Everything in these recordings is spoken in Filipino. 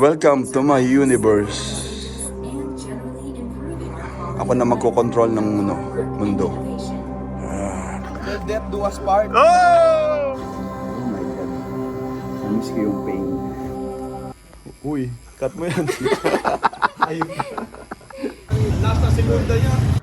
Welcome to my universe. Ako na magkocontrol ng mundo. Let death do us part. Oh! Oh my God. Namiss ko yung pain. Uy, cut mo yan. Ayun. Last na segunda niya.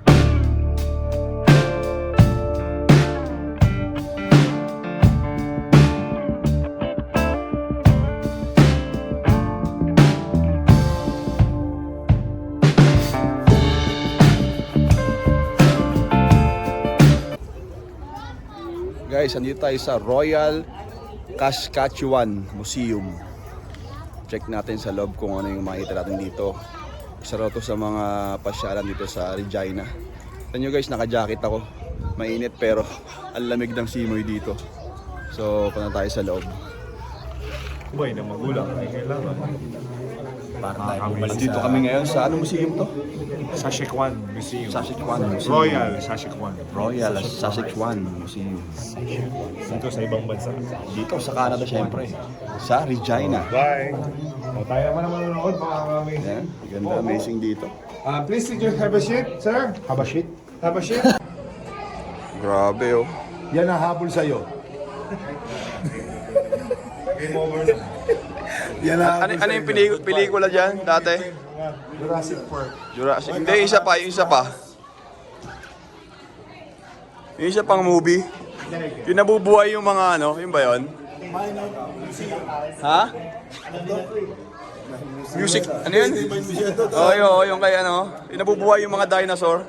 Guys, andito tayo sa Royal Saskatchewan Museum. Check natin sa loob kung ano yung makikita natin dito. Isa raw to sa mga pasyalan dito sa Regina. Tignan nyo guys, naka-jacket ako. Mainit pero ang lamig ng simoy dito. So, punta tayo sa loob. Buhay na magulang ay kailangan. Para tayo bumalik Dito kami ngayon sa anong museum to? Saskatchewan Museum. Saskatchewan Museum. Royal Saskatchewan. Royal Saskatchewan Museum. Dito sa ibang bansa. Dito sa Canada syempre. Sa Regina. Bye! O, tayo naman ang manonood mga kami. Yan, ganda, amazing dito. Please take your have a seat, sir. Have a shit? Have a seat. Grabe oh. Yan ang habol sa'yo. Game over na. Yan ang Ano yung pelikula dyan dati? Jurassic Park. Jurassic. Hindi, isa pa, yung isa pa. Yung isa pang movie. Yung nabubuhay yung mga ano, yun ba yun? Ha? Music, ano yun? Oo, yung kay ano, yung nabubuhay yung mga dinosaur.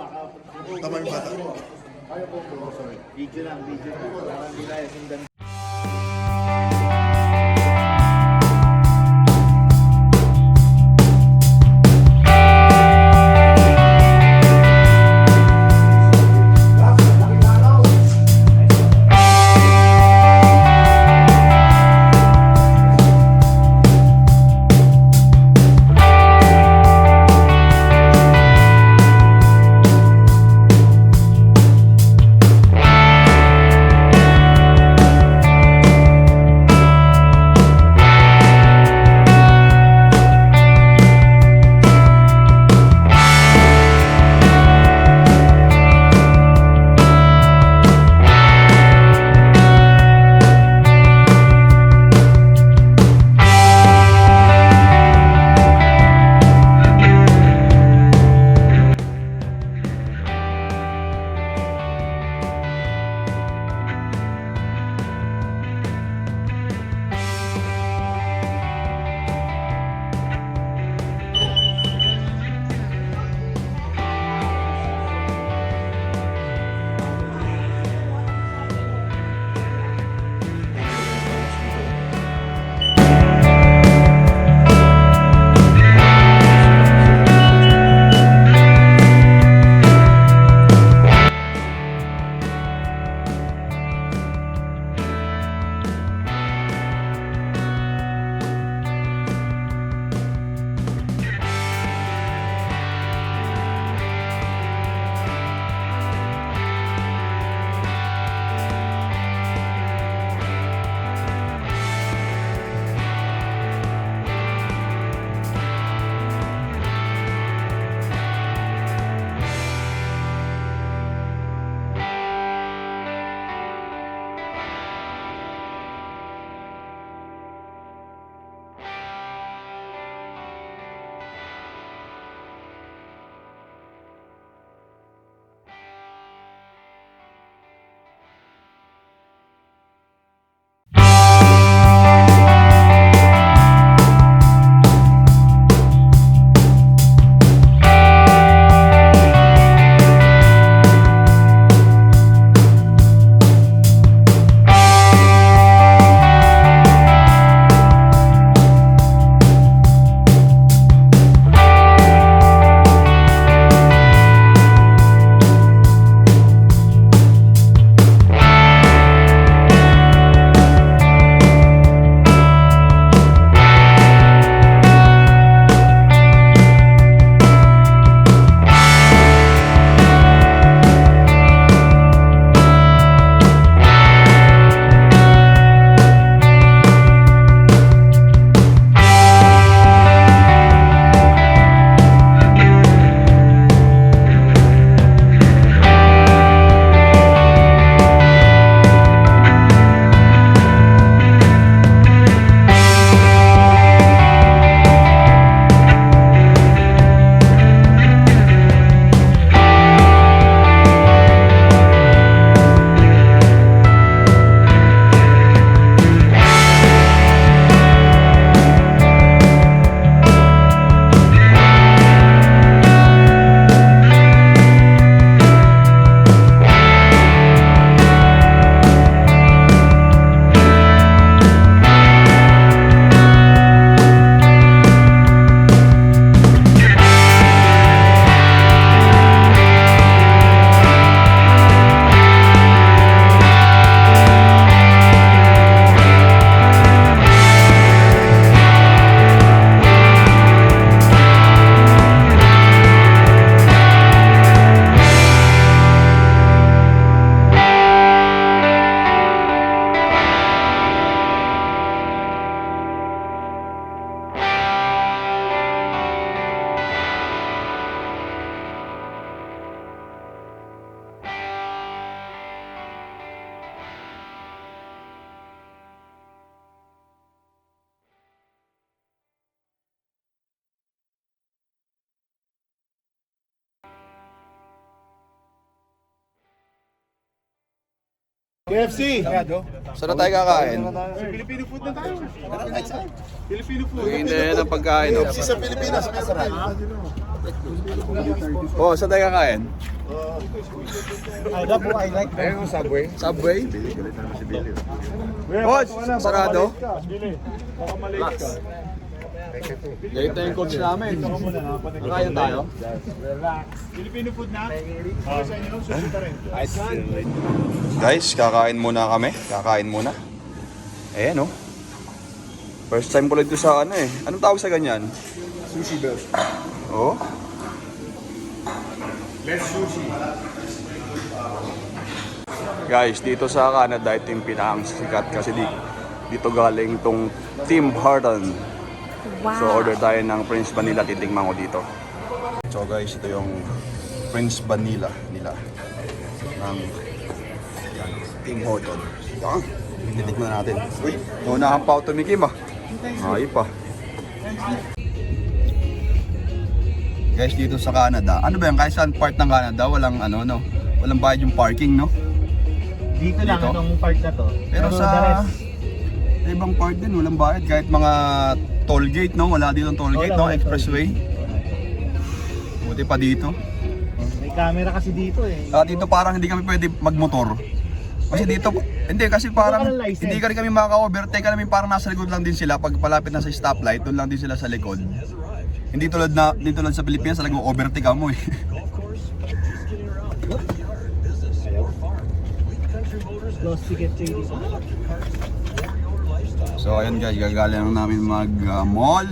KFC! Saan na tayo kakain? Filipino food na tayo. Filipino food. Hindi yan ang pagkain. Oh. Sa Pilipinas, masarap. Oh, saan tayo kakain? Ayun yung Subway. Subway? Coach, sarado? Baka maliit ka. Late na yung coach namin. Kakain tayo? Filipino food na? Okay sa inyo, sushi ka rin. Guys, kakain muna kami. Kakain muna. Ayan oh. First time ko lang ito sa ano eh. Anong tawag sa ganyan? Sushi bell. Oh. Let's sushi. Guys, dito sa Canada, ito yung pinakasikat kasi dito galing tong Tim Hortons. So order tayo ng Prince Vanilla, titikman ko dito. So guys, ito yung Prince Vanilla nila ng yan, Tim Hortons. Yan, titikman natin. Uy, naunahan pa ako tumikim ah. Ay pa. Guys, dito sa Canada, ano ba yan? Kahit saan part ng Canada, walang ano, no? Walang bayad yung parking, no? Dito lang Dito? itong part na to. Pero the sa rest, ibang part din, walang bayad. Kahit mga toll gate, no? Wala dito toll gate, no? Wala, Expressway. Buti pa dito. may camera kasi dito eh. Dito parang hindi kami pwede magmotor. Kasi dito, hindi kasi parang Wala kang license. hindi ka rin kami makaka-overtake kami, parang nasa likod lang din sila. Pag palapit na sa stoplight, doon lang din sila sa likod. Hindi tulad sa Pilipinas, talagang overtake ka mo eh. Lost ticket trading. So ayun guys, gagaling lang namin mag-mall.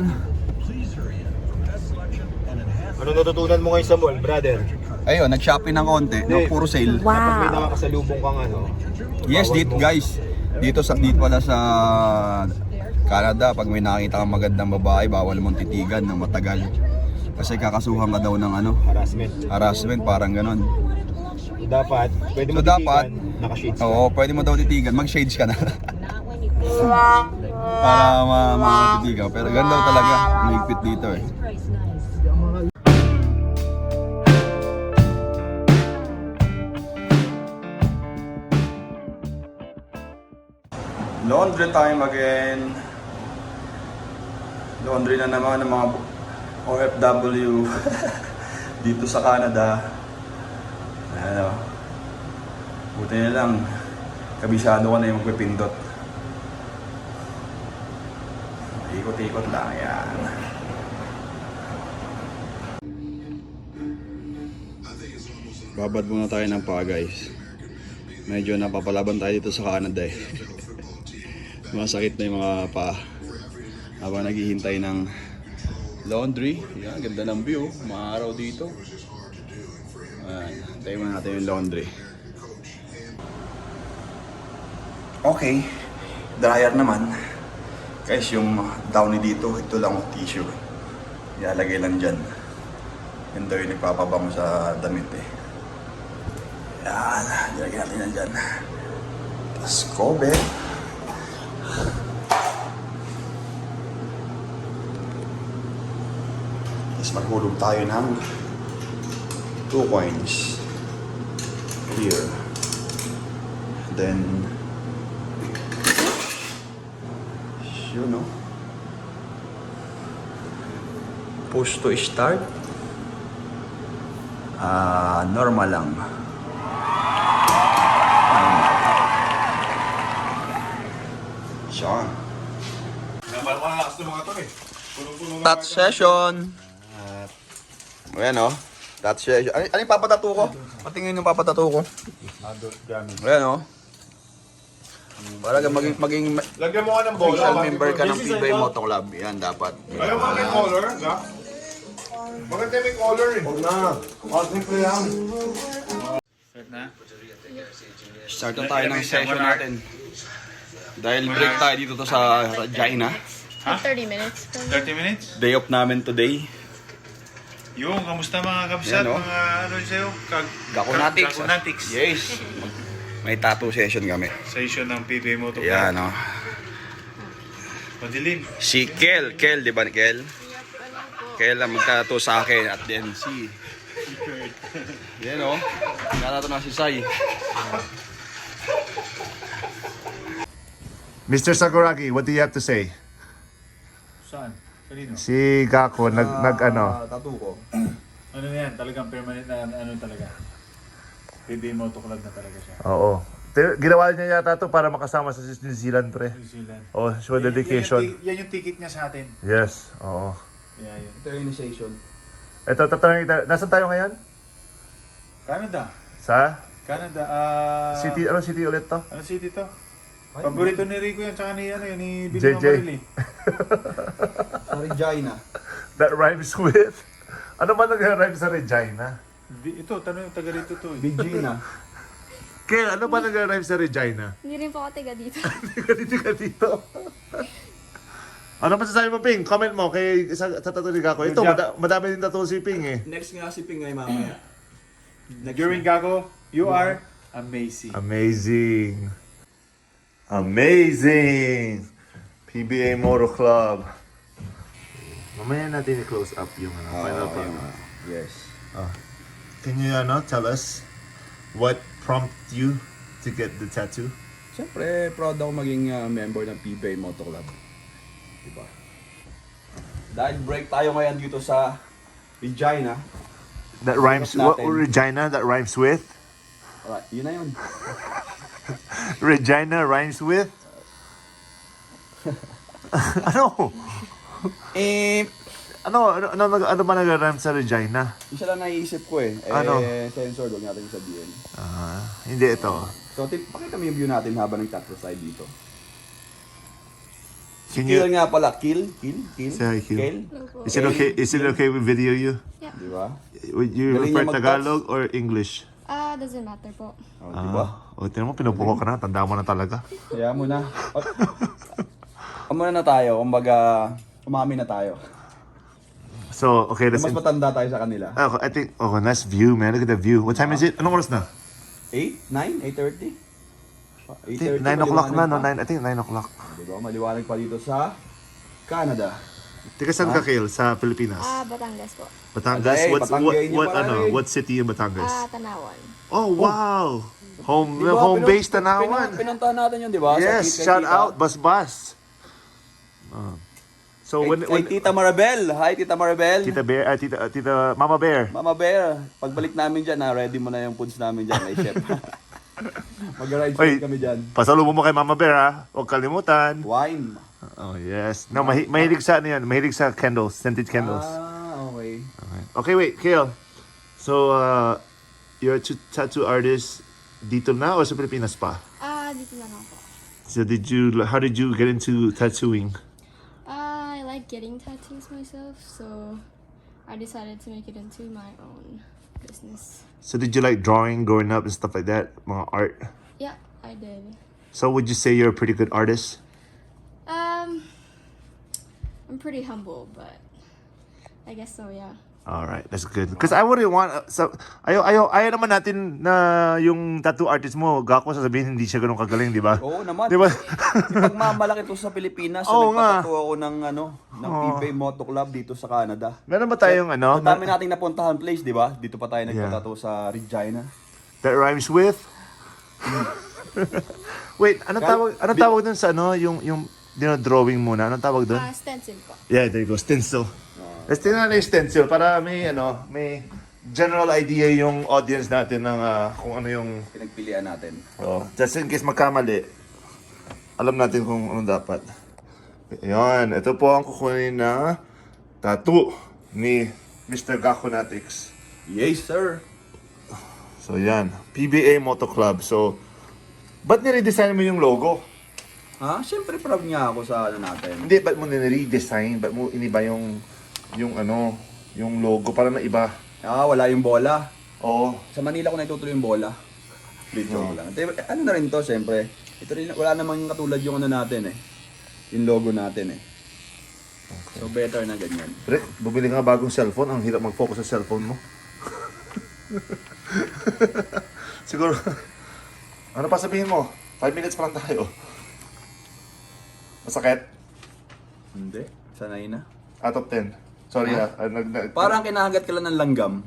Ano natutunan mo ngayon sa mall, brother? Ayun, nag-shopping ng konti, no, puro sale. Kapag may nakakasalubong kang ano, Yes, dito guys. Dito pala sa Canada, pag may nakita kang magandang babae, bawal mong titigan ng matagal. Kasi kakasuhan ka daw ng ano, harassment, parang ganon. dapat, pwede mo So dapat, naka-shades. oo, pwede mo daw titigan, mag-shades ka na. Para matitigaw. Pero ganda daw talaga, mahigpit dito eh. Laundry time again. Laundry na naman ng mga OFW dito sa Canada. Ano, buti na lang, kabisado ko na yung magpipindot. Ikot-ikot lang yan. Babad muna tayo ng paa guys. Medyo napapalaban tayo dito sa Canada eh. Masakit na yung mga paa habang naghihintay ng laundry. Yan, ganda ng view, maaraw dito. Tayo muna natin yung laundry. Okay, dryer naman. Guys, yung downy dito, ito lang yung tissue. Ilalagay lang dyan. Yun daw yung nagpapabango sa damit eh. Yan, ilagay natin yan dyan. Tapos kobe. Tapos maghulog tayo ng 2 coins. Here. Then, you know, push to start. Normal lang. Siya. Parang malakas ng mga to eh. Punong-puno na. Touch session. Ayan o. Touch session. Ano yung papatato ko? Patingin yung papatato ko. Ayan o. Para maging Lagyan mo ka ng bola. official member ka ng PBA Moto Club. Yan dapat. Ayaw mo may color, ha? Maganda may color eh. Huwag na. Simple lang. Start na tayo ng session natin. Dahil break tayo dito sa Regina. 30 minutes. 30 minutes? Day off namin today. Yung, kamusta mga kapsat? Yan, oh. Mga ano sa'yo? Gakunatics. Gakunatics. Yes. May tattoo session kami. Session ng PBA Moto Club. Yan o. Madilim. Si Kel, di ba Kel? Kel ang magtato sa akin at then si... Yan o. Natato na si Sai. Mr. Sakuragi, what do you have to say? Saan? Kanino? Si Gakko, Tattoo ko. Ano yan? Talagang permanent na ano talaga. PBA Moto Club na talaga siya. Oo. Ginawa niya yata to para makasama sa New Zealand, pre. New Zealand. Oh, show dedication. Yan yung ticket niya sa atin. Yes, oo. Yeah, yun. Ito yung initiation. Ito, tatanungin kita. Nasaan tayo ngayon? Canada. Sa? Canada. City, ano city ulit to? Ano city to? Paborito ni Rico yan, tsaka ni, ano, yun, ni Billy JJ. Mamarili. Sa Regina. That rhymes with? Ano ba nag-rhyme sa Regina? Ito, tanong yung taga rito to. Regina. Kaya ano ba nag-rhyme sa Regina? Hindi rin po ako taga dito. Dito ka dito. Ano masasabi mo, Ping? Comment mo kay sa tattoo ni Gakko. Ito, Good job. madami din tattoo si Ping eh. Next nga si Ping ay mamaya. During Gago, you are amazing. Amazing. Amazing! PBA Moto Club. Mamaya natin i-close up yung final part. Yes. Can you tell us what prompted you to get the tattoo? Siyempre, proud ako maging member ng PBA Moto Club. Diba? Dahil break tayo ngayon dito sa Regina. That rhymes, Natin. what Regina, that rhymes with? Alright, yun na yun. Regina rhymes with? ano? Ano ba nag-rhyme sa Regina? Isa lang naiisip ko eh. Ano? Sensor, huwag natin sabihin. Hindi ito. So, pakita mo yung view natin habang nag-tattoo side dito. Can Kill you nga pala. Kill? say hi, Kill? Kill? Is it okay? Is it okay we video you? Di ba? Would you Galing prefer niya mag-touch. Tagalog or English? Doesn't matter po. Oh, di ba? Tinan mo, pinupuko ka na. Tanda mo na talaga. Kaya mo na. Umuna na tayo. Kumbaga, umami na tayo. So, okay, let's... Mas matanda tayo sa kanila. I think, nice view, man. Look at the view. What time is it? Anong oras na? 8? 9? 8:30? 9 o'clock na, no? maliwanag 9, I think 9 o'clock. pa. Di ba? Maliwanag pa dito sa Canada. Teka, saan ka, Kale? Sa Pilipinas? Batangas po. Batangas? Ay, What, Batanggay niyo pala eh. what city in Batangas? Tanawan. Oh, wow! Home, Di ba, home base Tanawan. Pinuntahan natin yun, di ba? Yes, Sa shout Tita. out, Bas. So, Kay Tita Maribel. Hi, Tita Maribel. Tita Bear, Tita Mama Bear. Mama Bear, pagbalik namin dyan, ready mo na yung foods namin dyan, may chef. Mag-ride Oy. kami dyan. Pasalubong mo kay Mama Bear, ha? Huwag kalimutan. Wine. Oh, yes. No, mahilig sa ano yan. Mahilig sa candles, scented candles. Okay. Okay, wait, Kale. So, you're a tattoo artist dito na o sa Pilipinas pa? Dito na lang po. So, how did you get into tattooing? I like getting tattoos myself, so I decided to make it into my own business. So, did you like drawing growing up and stuff like that? Mga art? Yeah, I did. So, would you say you're a pretty good artist? I'm pretty humble, but I guess so, yeah. Alright, that's good. Because I wouldn't want... ayaw naman natin na yung tattoo artist mo, Gakko, sasabihin hindi siya ganun kagaling, di ba? Oo naman. Di ba? Ipagmamalaki to sa Pilipinas. Oo nga. Nagpatato ako ng PBA Moto Club dito sa Canada. Meron ba tayong Ang dami nating napuntahan place, di ba? Dito pa tayo nagpatato sa Regina. that rhymes with? Wait, anong tawag dun sa yung drawing muna? Anong tawag dun? Stencil po. Yeah, there you go, stencil. Let's tingnan natin yung stencil para may general idea yung audience natin ng kung ano yung... Pinagpilian natin. Just in case magkamali, alam natin kung ano dapat. Ayan, ito po ang kukunin na tattoo ni Mr. Gakonatics. Yes, sir. So yan, PBA Moto Club. So, ba't nire-design mo yung logo? Siyempre proud nga ako sa ano natin. Hindi, ba't mo nire-design? Ba't mo iniba yung logo para na iba? Wala yung bola. Oo. Sa Manila ko naitutuloy yung bola. Dito lang. Ano na rin to, siyempre. Ito rin, wala namang katulad yung ano natin eh. Yung logo natin eh. Okay. So better na ganyan. Rick, bumili nga bagong cellphone. Ang hirap mag-focus sa cellphone mo. Siguro, ano pa sabihin mo? 5 minutes pa lang tayo. Masakit? Hindi. Sanay na. Out of 10. Sorry Ah. ah. Parang kinahagat ka lang ng langgam.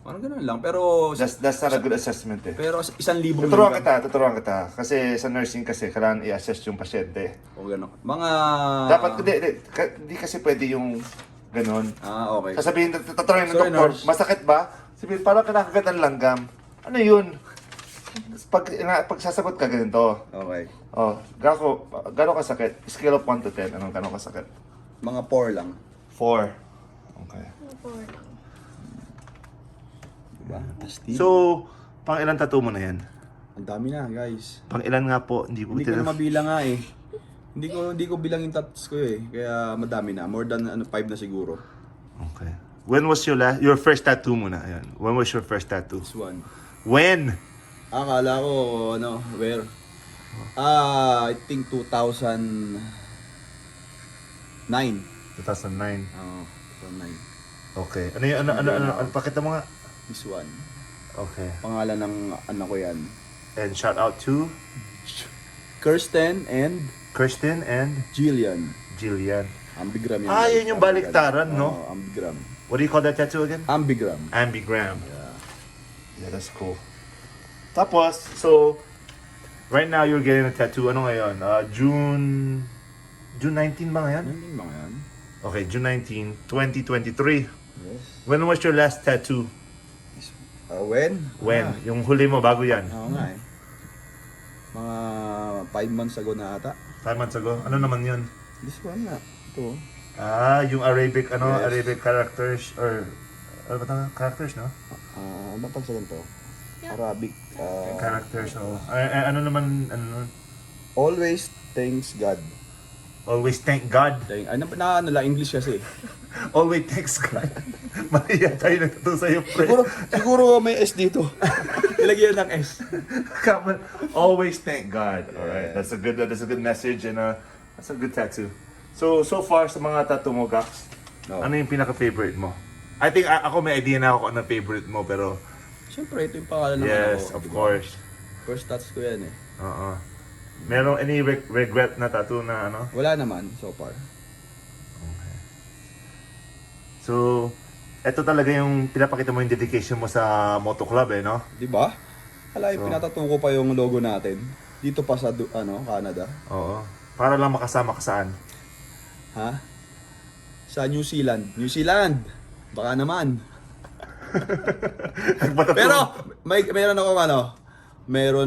Parang ganun lang. Pero, That's not a good assessment eh. pero 1,000 Tuturuan kita. Kasi sa nursing kasi, kailangan i-assess yung pasyente. O gano'n. Mga... Dapat, hindi kasi pwede yung ganun. Okay. Sasabihin, tatanungin ng Sorry, doktor, nurse. masakit ba? Sabihin, parang kinakagat ng langgam. Ano yun? Pag sasagot ka ganito, Okay. gano'ng kasakit? Scale of 1 to 10, anong gano'ng kasakit? Mga 4 lang. 4. Okay. Diba? Asti. So, pang ilan tattoo mo na yan? Ang dami na, guys. Pang ilan nga po? Hindi ko Hindi ko na mabilang nga eh. Hindi ko bilang yung tattoos ko eh. Kaya madami na. More than 5 na siguro. Okay. When was your first tattoo muna? Ayan. When was your first tattoo? This one. When? Akala ko, where? I think 2009. 2009. 2009. Okay. Ano yun? Ano pakita mo nga? This one. Okay. Pangalan ng anak ko yan. And shout out to Kirsten and Kirsten and Jillian. Jillian. Ambigram yan. Ah, guys. yun yung baliktaran, no? Oo, ambigram. What do you call that tattoo again? Ambigram. Ambigram. Yeah. Yeah, that's cool. Tapos, so, right now you're getting a tattoo. Ano ngayon? June 19 ba ngayon? Ano yung mga yan? Okay, June 19, 2023. Yes. When was your last tattoo? When? When? Yung huli mo, bago yan? Oo nga eh. Mga 5 months ago na ata. 5 months ago? Ano naman yun? This one nga. Ito. Yung Arabic, Yes. Arabic characters, or, ano ba tawag? Characters, no? Ano pang sagot to? Arabic. Characters, so, ano naman, Always thanks God. always thank God. Ano lang, English kasi. Always thanks God. Mahiya tayo nagtuturo sa'yo, pre. Siguro may S dito. Nilagyan ng S. Come on. Always thank God. Alright, that's a good message and that's a good tattoo. So far sa mga tattoo mo, Gax, No. ano yung pinaka-favorite mo? I think ako may idea na ako kung ano favorite mo, pero Siyempre, ito yung pangalan ng yes, ano ko. of course. First touch ko yan eh. Oo. Merong any regret na tattoo na ano? Wala naman, so far. So, eto talaga yung pinapakita mo yung dedication mo sa Moto Club eh, no? Di ba? Hala, yung pinatattoo ko pa yung logo natin. Dito pa sa Canada. Oo. Para lang makasama ka saan? Ha? Sa New Zealand. New Zealand! Baka naman. Pero, meron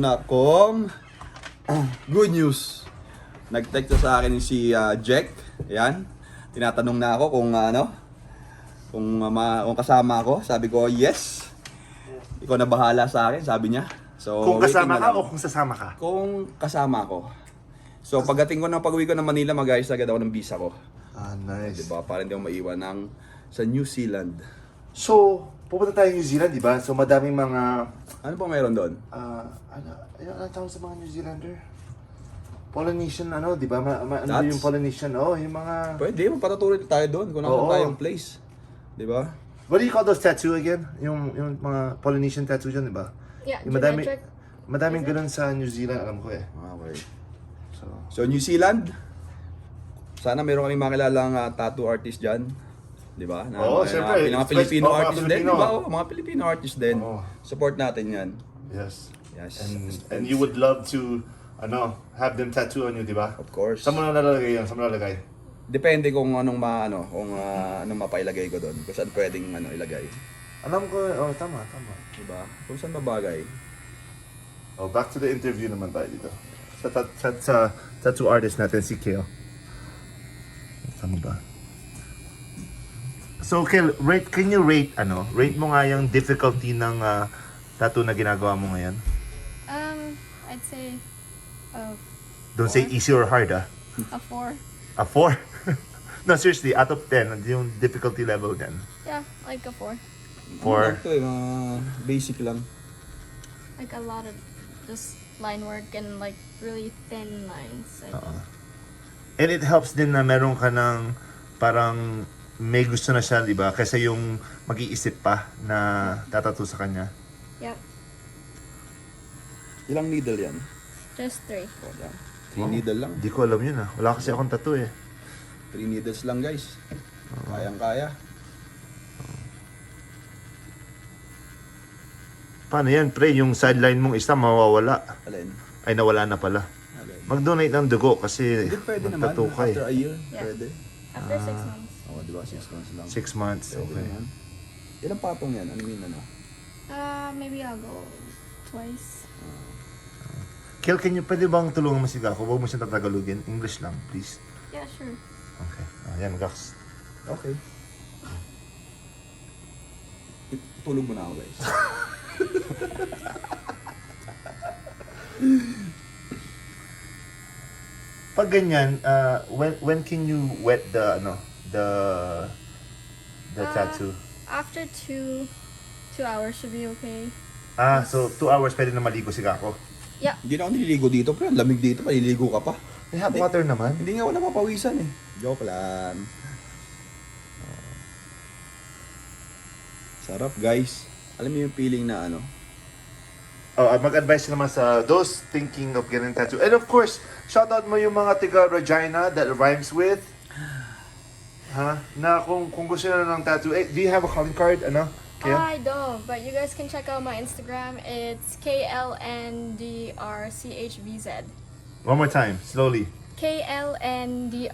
akong good news. Nag-text sa akin si Jack. Yan. Tinatanong na ako kung kung kasama ako. Sabi ko, yes. Ikaw na bahala sa akin, sabi niya. So, Kung kasama waiting na ka lang. o kung sasama ka? Kung kasama ko. So, pagdating ko ng pag-uwi ko ng Manila, mag-ayos agad ako ng visa ko. Ah, nice. Diba? Para hindi ako maiwan sa New Zealand. So, pupunta tayo New Zealand, di ba? So, madaming mga... Ano pa meron doon? ano tawag sa mga New Zealander? Polynesian, di ba? Ano Dutch? yung Polynesian? Yung mga... Pwede, magpatutuloy tayo doon kung Oo. nasan tayong place. Diba? What do you call those tattoo again? Yung mga Polynesian tattoo dyan, di ba? Yeah, Yung madaming ganun sa New Zealand, alam ko eh. Okay. So, So, New Zealand, sana meron kami makilalang tattoo artist dyan. Diba? Oo, syempre. Mga Filipino Oo, mga artist din, Filipino. diba? Oo, mga Filipino artist din. Oo. Support natin yan. yes. Yes. And you would love to, have them tattoo on you, di ba? Of course. Saan mo nalalagay yan? Saan mo nalalagay? Depende kung anong mapailagay ko doon. Kung saan pwedeng ilagay. Alam ko, tama. Diba? Kung saan mabagay. Back to the interview naman tayo dito. Sa tattoo artist natin, si Kale. Tama ba? So, Kale, can you rate mo nga yung difficulty ng tattoo na ginagawa mo ngayon? I'd say Don't say easy or hard, a 4. A 4? No, seriously, out of 10, yung difficulty level then. Yeah, like a 4. 4? Ito mga basic lang. Like a lot of just line work and like really thin lines. I think. And it helps din na meron ka ng parang may gusto na siya, di ba? Kaysa yung mag-iisip pa na tatattoo sa kanya. Yep, Ilang needle yan? just 3. O, yan. 3 needle lang. Hindi ko alam yun Wala kasi akong tattoo eh. 3 needles lang guys. Kayang-kaya. Paano yan, pre? Yung sideline mong isa mawawala. Alin? Ay, nawala na pala. Alin? Mag-donate ng dugo kasi Hindi, pwede naman. magtattoo ka eh. After a year, Yeah. pwede. After 6 months. Oo, di ba? 6 months lang. 6 months, Pwede okay. naman. Ilang patong yan? Ano yun, ano? Maybe I'll go twice. Kel, pwede bang tulungan mo si Gako? Huwag mo siyang tatagalugin. English lang, please. Yeah, sure. Okay. Ayan, Gax. Okay. Tulog mo na ako, guys. Pag ganyan, when can you wet the, the tattoo? After 2 hours should be okay. So 2 hours pwede na maligo si Gako? Yeah. Hindi na ako nililigo dito, pre. Ang lamig dito, paliligo ka pa. May hot water naman. Hindi nga ako napapawisan eh. Joke lang. Sarap, guys. Alam mo yung feeling na ano? Mag-advise naman sa those thinking of getting tattoo. And of course, shout out mo yung mga tiga Regina that rhymes with. Na kung gusto nyo ng tattoo. Do you have a calling card? Ano? Kaya? I don't, but you guys can check out my Instagram. It's KLNDRCHVZ. One more time, slowly. KLNDRCHVZ.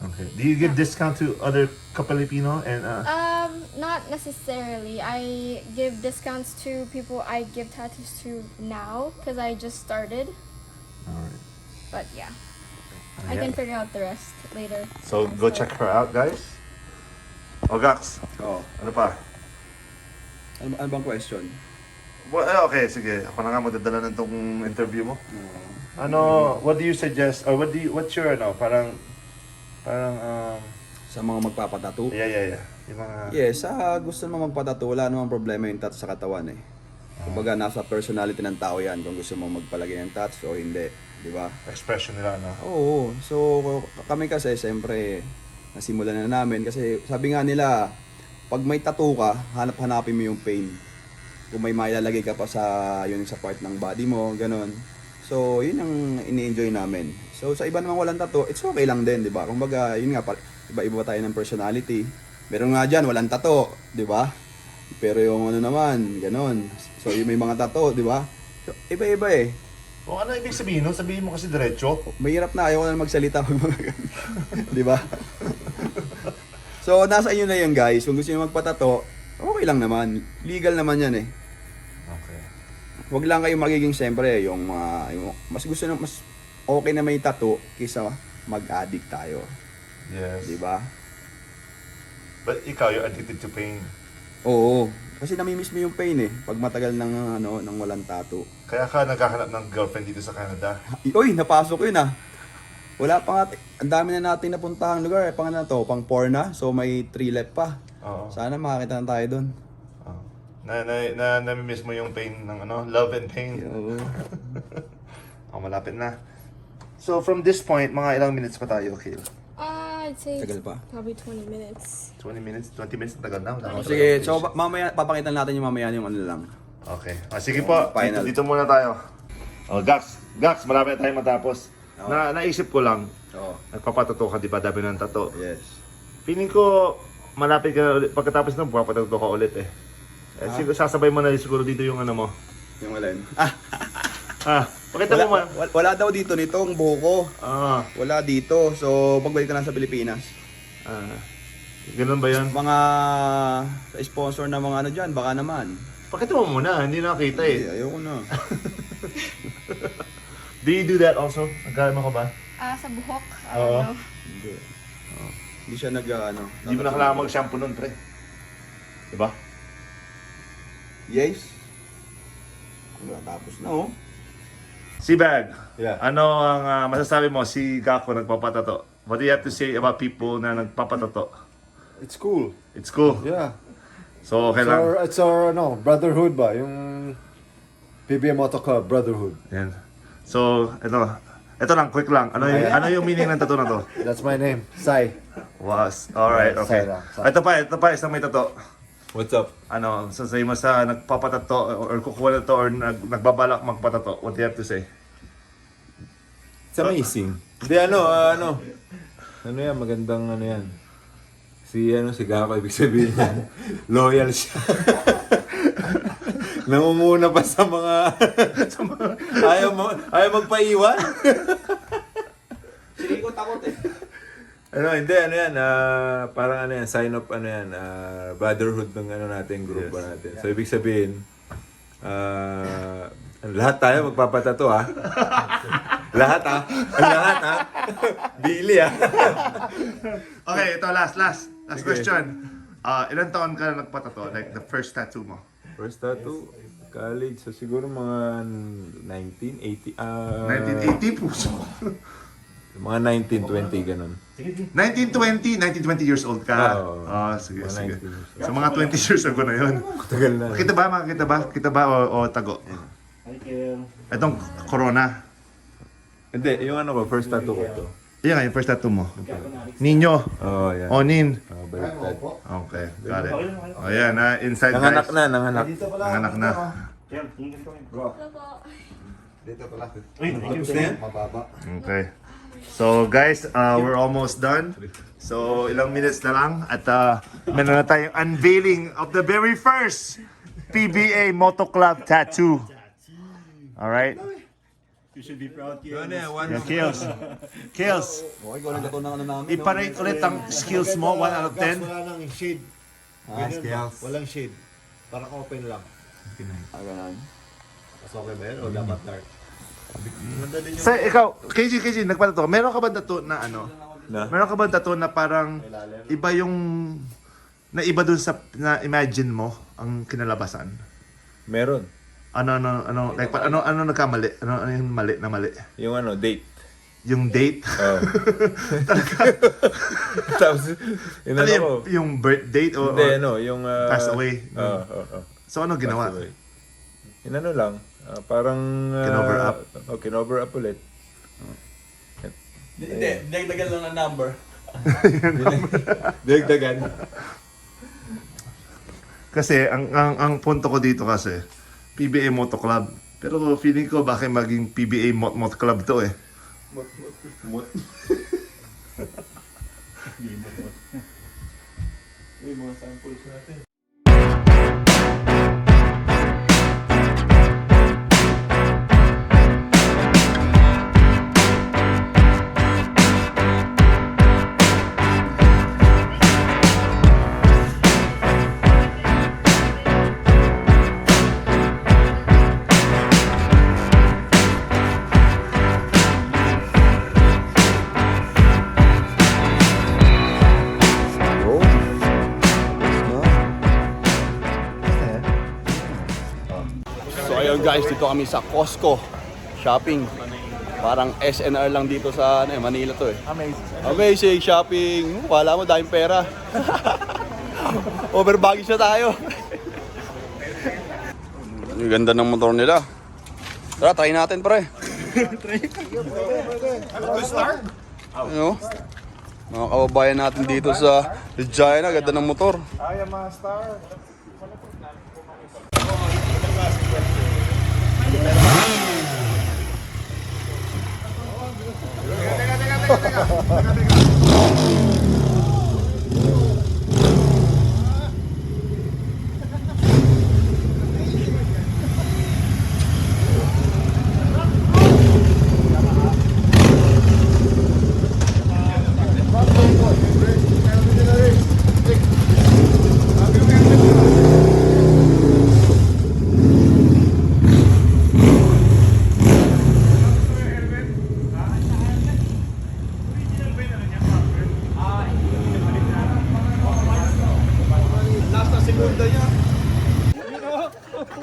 Okay. Do you give discount to other Kapilipino and Not necessarily. I give discounts to people I give tattoos to now because I just started. Alright. But yeah, I can figure out the rest later. So go check her out, guys. Gax, Oo. ano pa? Ano bang question? Well, okay, sige. Ako na nga magdadala ng tong interview mo. What do you suggest or what's your parang Sa mga magpapatato? yeah. Yung mga Yes, gusto naman magpatato, wala namang problema yung tattoo sa katawan eh. Kumbaga, nasa personality ng tao yan kung gusto mo magpalagay ng tattoo o hindi. Di ba? expression nila, no? Oo. So, kami kasi, siyempre, nasimulan na namin. Kasi sabi nga nila, pag may tattoo ka, hanap-hanapin mo yung pain. Kung may mailalagay ka pa yun sa part ng body mo, ganun. So, yun ang ini-enjoy namin. So, sa iba namang walang tattoo, it's okay lang din, di ba? Kumbaga, yun nga, iba-iba tayo ng personality. Meron nga dyan, walang tattoo, di ba? Pero yung ano naman, ganun. So, yung may mga tattoo, di ba? So, iba-iba eh. Kung ano ibig sabihin nun? Sabihin mo kasi diretso. Mahirap na, ayaw ko na magsalita pag mga ganun. Di ba? So, nasa inyo na yan, guys. Kung gusto nyo magpatato, okay lang naman. Legal naman yan eh. Okay. Huwag lang kayo magiging, siyempre, yung mas gusto na, mas okay na may tattoo kaysa mag-addict tayo. Yes. Di ba? But ikaw, you're addicted to pain. Oo. Kasi namimiss mo yung pain eh. Pag matagal ng walang tattoo. Kaya ka naghahanap ng girlfriend dito sa Canada. Uy, napasok yun ah. Wala pa nga. Ang dami na natin napuntahang lugar. Pang ano to? Pang 4 na. So may 3 left pa. Oo. Sana makakita na tayo doon. Oo. Namimiss mo yung pain ng love and pain. Oo. Malapit na. So from this point, mga ilang minutes pa tayo, Kale? I'd say Tagal pa. probably 20 minutes. 20 minutes? 20 minutes na tagal na. Wala akong Sige, talagang so patience. mamaya, papakita natin yung mamaya yung ano lang. Okay. Sige po, Final. dito muna tayo. Gax, malapit na tayo matapos. Naisip ko lang, Oo. nagpapatato ka, di ba? Dami ng tato. Yes. Feeling ko, malapit ka na ulit. Pagkatapos nun, papatato ka ulit eh. Siguro, sasabay mo na siguro dito yung ano mo. Yung alin? Pakita mo man. Wala daw dito nito, ang buho ko. Ah, Wala dito. So, pagbalik ka lang sa Pilipinas. ganun ba yan? Mga sponsor na mga ano dyan, baka naman. Pakita mo muna, hindi nakita eh. Ayoko na. Do you do that also? Nagkano ka ba? Sa buhok, I Oo. don't know. Hindi. Hindi siya ano. Hindi mo na kailangan mag-shampoo nun, pre. Diba? Yes. Wala, tapos na oh. Sibag, Yeah. ano ang masasabi mo si Gako nagpapatato? What do you have to say about people na nagpapatato? It's cool. It's cool. Yeah. So, okay lang. It's our brotherhood ba? Yung PBM Moto Club, brotherhood. Yan. So, ito lang, quick lang. Ano yung meaning ng tattoo na to? That's my name, Sai. Was, alright, okay. Sai lang, Sai. Ito pa, isang may tattoo. What's up? Sasabihin mo sa nagpapatato or kukuha na to or nagbabalak magpatato, what do you have to say? It's amazing. Hindi, ano yan, magandang ano yan. Si Gako, ibig sabihin yan, loyal siya. Nangunguna pa sa mga... ayaw magpaiwan. Sige ko takot eh. Hindi, ano yan, parang ano yan, sign of, ano yan, brotherhood ng ano natin, grupo natin. So, ibig sabihin, lahat tayo magpapatato, ha? Lahat, ha? Lahat, ha? Bili, ha? Okay, ito last question. Ilan taon ka na nagpatato? Like the first tattoo mo? First tattoo, college, so siguro mga 1980, 1980 puso. mga 1920, ganun. 1920 years old ka. Oo. Sige, Mga sige. 19 years old. So mga 20 years ago na yun. Tagal na. Kita ba o tago? Itong corona. Hindi, yung ano ko, first tattoo ko to. Yan nga, yung first tattoo mo. Ninyo. Oh, yan. Onin. Baliktad. Okay, got it. O yan, inside Nanganak guys. na, nanganak. Nanganak na. Okay. So guys, we're almost done. So ilang minutes na lang at meron na tayong unveiling of the very first PBA Moto Club tattoo. All right. Ano yan, one Yeah, of Kills. Okay, ikaw lang kato ng ano namin. I-parate ulit ang skills mo, 1 out of 10. Wala nang shade. skills. Walang shade. Parang open lang. Ganun. Mas okay ba yun? O dapat dark? So ikaw, KG, nagpatato. Meron ka ba tattoo na ano? Na? Meron ka ba tattoo na parang iba yung iba dun sa na imagine mo ang kinalabasan? Meron. Ano like ano nagkamali? Ano yung mali? Yung ano, date. Yung date? Oh. Tapos, yun Ano ano ko. yung birth date o Hindi, ano, yung... passed away? Oo. So ano ginawa? Passed away. Yun ano lang, parang... Kinover up? Kinover up ulit. Hindi, dagdagan lang ng number. Dagdagan. Kasi ang punto ko dito kasi PBA Moto Club. Pero feeling ko bakit maging PBA Moto Club to eh. Uy, mga samples natin. So ayun guys, dito kami sa Costco shopping. Parang SNR lang dito sa Manila to eh. Amazing shopping. Wala mo daming pera. Overbaggage na tayo. Ang ganda ng motor nila. Tara, try natin pre. Ano? Mga kababayan natin dito sa Regina, ganda ng motor.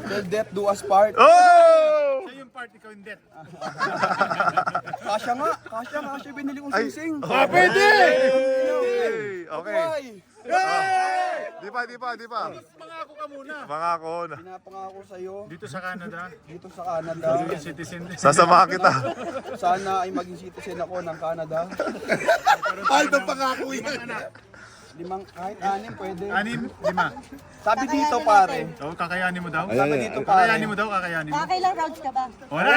Till death do us part. Oh! Yung part, ikaw yung death. Kasya binili kong sising. Pwede! Okay. Di pa. Pangako ka muna. Mangako na. Pinapangako sa'yo Dito sa Canada, dito sa Canada. citizen. Sasamahan kita. Sana ay maging citizen ako ng Canada. Aldo pangako yan. Kahit 6 pwede. 6, 5. Sabi dito pare. So, kakayanin mo daw? Sabi dito pare. Kakayanin mo daw, kakayanin mo. Kakailang rounds ka ba? Wala!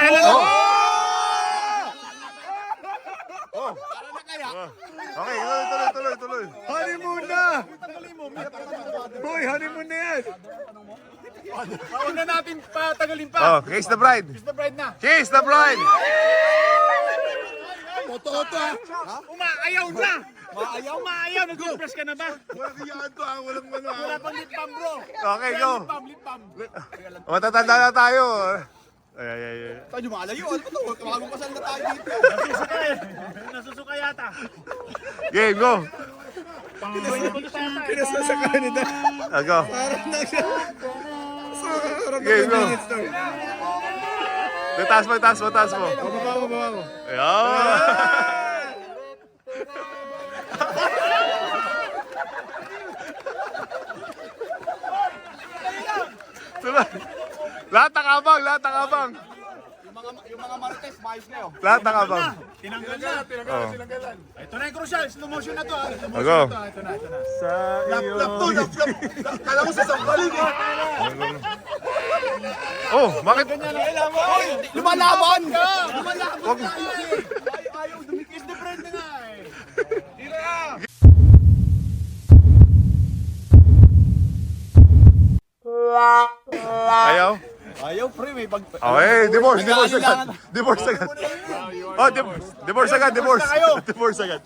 Okay, tuloy. Honeymoon na! Hoy, honeymoon na yan! Huwag na natin patagalin pa. Oh, kiss the bride. Kiss the bride na. Kiss the bride. Toto ha. Umaayaw na. Umaayaw. Nag-press ka na ba? Walang iyaan to, walang ano. Wala pang lip balm bro. Okay, go. Lip balm. Matatanda na tayo. Ay. Tayo malayo. Ano ba to? Kamagong pasal na tayo dito. Nasusuka yata. Game, go. Kinasasaka nito. Go. Game, go. Taas mo. Baba mo. Ayan. Lahat ng abang. Yung mga marites, maayos na yun. Lahat ng abang. Tinanggal na. Ito na yung crucial. Slow motion na to ha. Slow motion Go. na to. Ito na. Sa iyo. Lap. Kala ko sa sampalin eh. Oh, bakit? Lumalaban ka! Wag. Ayaw, dumikis the friend na nga eh. Ayaw? Ayaw pre, may pag... Okay, divorce agad. Divorce agad. Oh, divorce agad.